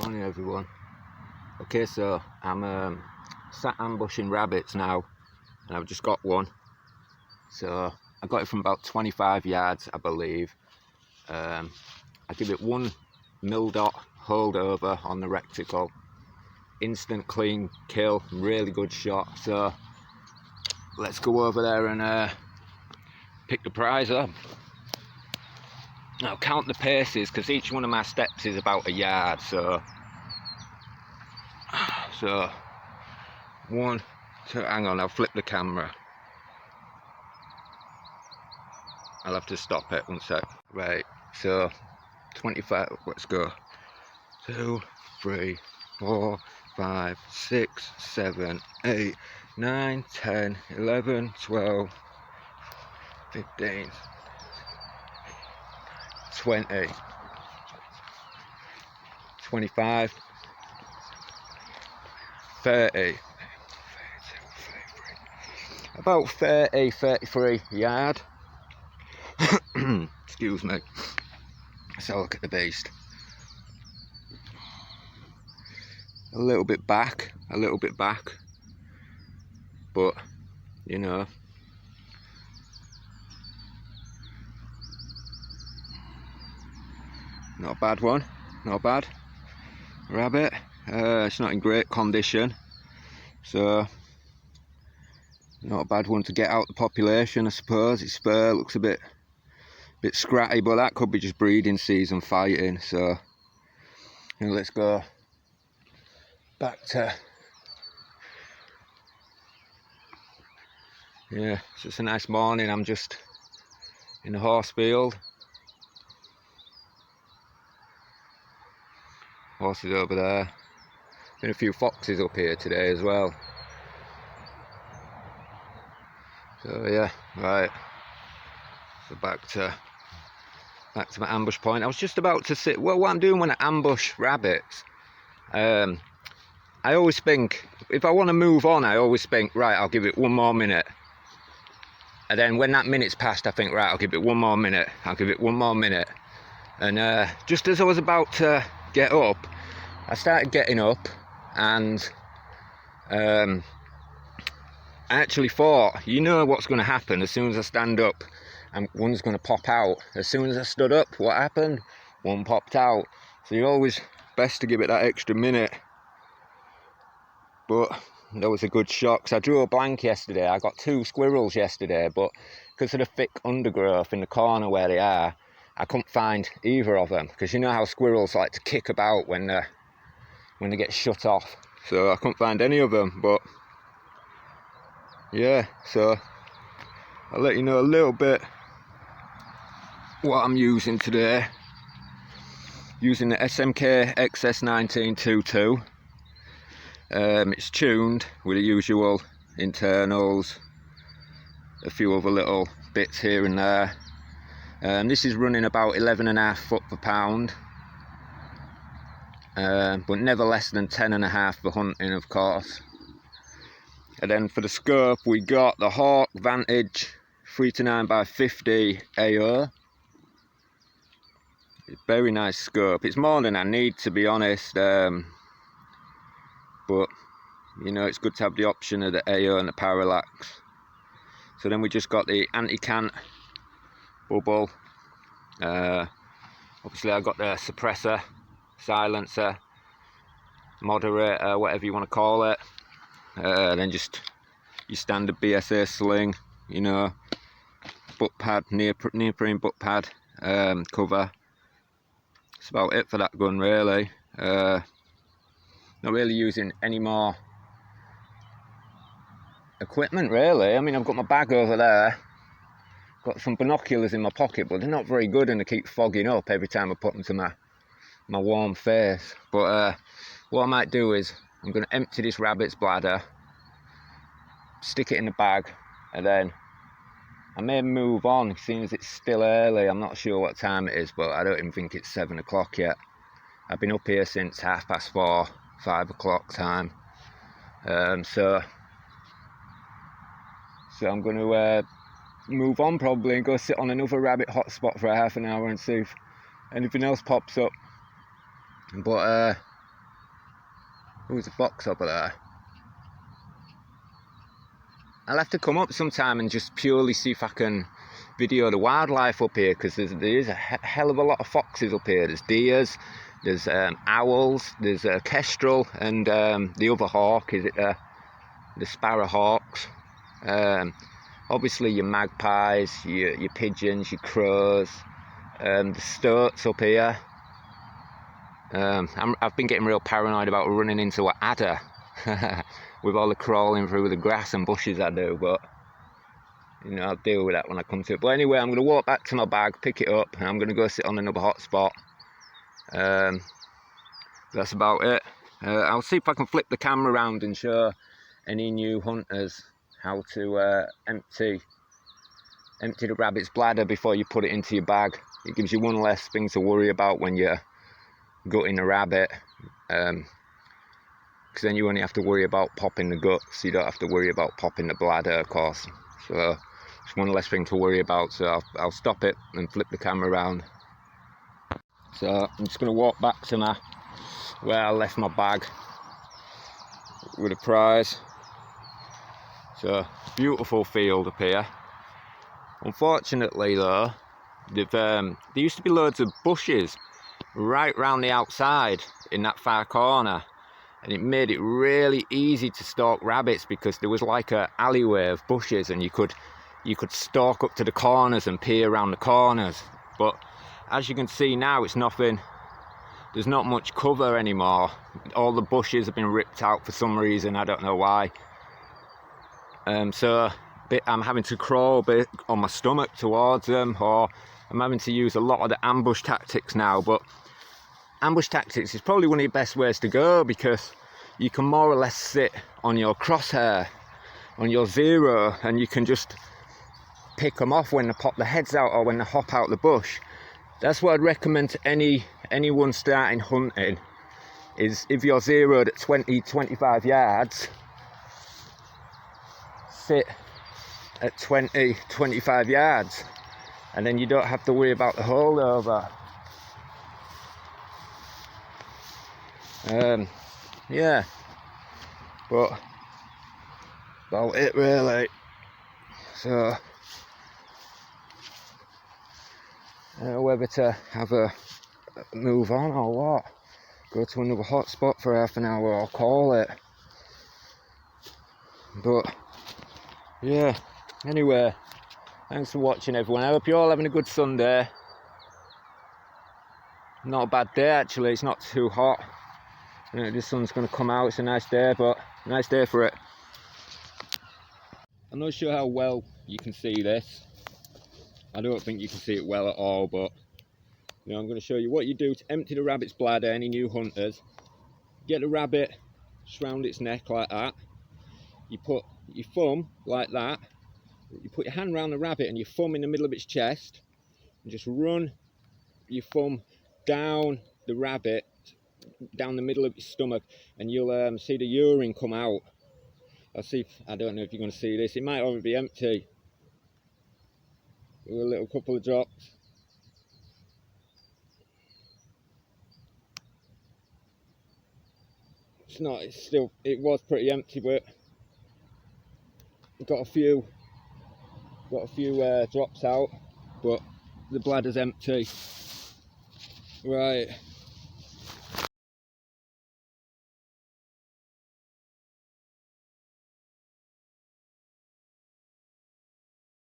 Morning everyone. Okay, so I'm sat ambushing rabbits now, and I've just got one. So I got it from about 25 yards, I believe. I give it one mil-dot hold over on the reticle, instant clean kill, really good shot. So let's go over there and pick the prize up. Now count the paces, because each one of my steps is about a yard. So 1, 2, hang on, I'll flip the camera. I'll have to stop it 1 sec. Right, so 25, let's go. 2, 3, 4, 5, 6, 7, 8, 9, 10, 11, 12, 15, 20, 25, 30, about 30, 33 yard. Excuse me. Let's have a look at the beast. A little bit back, but you know, not a bad one, not bad. Rabbit, it's not in great condition, so not a bad one to get out the population, I suppose. Its fur looks a bit scratty, but that could be just breeding season fighting. So let's go back to, yeah, it's just a nice morning. I'm just in the horse field. Horses over there. Been a few foxes up here today as well. So yeah, right. So back to my ambush point. I was just about to sit. Well, what I'm doing when I ambush rabbits, I always think, if I want to move on, I always think, right, I'll give it 1 more minute. And then when that minute's passed, I think, right, I'll give it 1 more minute. I'll give it 1 more minute. And just as I was about to get up, I started getting up, and I actually thought, you know what's going to happen as soon as I stand up, and one's going to pop out. As soon as I stood up, what happened? One popped out. So you're always best to give it that extra minute. But that was a good shot, because I drew a blank yesterday. I got 2 squirrels yesterday, but because of the thick undergrowth in the corner where they are, I couldn't find either of them, because you know how squirrels like to kick about when they get shut off. So I couldn't find any of them. But yeah, so I'll let you know a little bit what I'm using today. Using the SMK XS1922. It's tuned with the usual internals, a few other little bits here and there. This is running about 11.5 foot per pound, but never less than 10.5 for hunting, of course. And then for the scope, we got the Hawk Vantage 3-9x50 AO. Very nice scope. It's more than I need, to be honest, but you know, it's good to have the option of the AO and the parallax. So then we just got the anti-cant bubble. Obviously I got the suppressor, silencer, moderator, whatever you want to call it. Then just your standard BSA sling, you know, butt pad, neoprene butt pad, cover. That's about it for that gun, really. Not really using any more equipment, really. I mean, I've got my bag over there, got some binoculars in my pocket, but they're not very good and they keep fogging up every time I put them to my warm face. But what I might do is, I'm going to empty this rabbit's bladder, stick it in the bag, and then I may move on, seeing as it's still early. I'm not sure what time it is, but I don't even think it's 7 o'clock yet. I've been up here since 4:30, 5 o'clock time. So I'm going to move on probably and go sit on another rabbit hotspot for a half an hour and see if anything else pops up. But There's a box over there. I'll have to come up sometime and just purely see if I can video the wildlife up here, because there is a hell of a lot of foxes up here. There's deers, there's owls, there's a kestrel, and the other hawk, is it the sparrowhawks. Obviously your magpies, your pigeons, your crows, the stoats up here. I've been getting real paranoid about running into an adder with all the crawling through the grass and bushes I do, but you know, I'll deal with that when I come to it. But anyway, I'm going to walk back to my bag, pick it up, and I'm going to go sit on another hot spot. That's about it. I'll see if I can flip the camera around and show any new hunters how to empty the rabbit's bladder before you put it into your bag. It gives you one less thing to worry about when you're gutting a rabbit, because then you only have to worry about popping the guts. You don't have to worry about popping the bladder, of course. So it's one less thing to worry about. So I'll stop it and flip the camera around. So I'm just going to walk back to where I left my bag with a prize. So beautiful field up here. Unfortunately though, there used to be loads of bushes right round the outside in that far corner, and it made it really easy to stalk rabbits, because there was like a alleyway of bushes, and you could stalk up to the corners and peer around the corners. But as you can see now, it's nothing. There's not much cover anymore. All the bushes have been ripped out for some reason, I don't know why. So I'm having to crawl a bit on my stomach towards them, or I'm having to use a lot of the ambush tactics now. But ambush tactics is probably one of the best ways to go, because you can more or less sit on your crosshair, on your zero, and you can just pick them off when they pop their heads out or when they hop out the bush. That's what I'd recommend to anyone starting hunting, is if you're zeroed at 20-25 yards, sit at 20-25 yards, and then you don't have to worry about the holdover. Yeah, but about it really. So I don't know whether to have a move on or what, go to another hot spot for half an hour or call it. But yeah, anyway, thanks for watching everyone. I hope you're all having a good Sunday. Not a bad day actually, it's not too hot. I think the sun's going to come out, it's a nice day, but a nice day for it. I'm not sure how well you can see this. I don't think you can see it well at all, but you know, I'm going to show you what you do to empty the rabbit's bladder. Any new hunters, get the rabbit just round its neck like that. You put your thumb like that. You put your hand around the rabbit and your thumb in the middle of its chest, and just run your thumb down the rabbit, down the middle of its stomach, and you'll see the urine come out. I don't know if you're going to see this. It might already be empty. With a little couple of drops. It's not. It's still. It was pretty empty, but got a few drops out. But the bladder's empty. Right.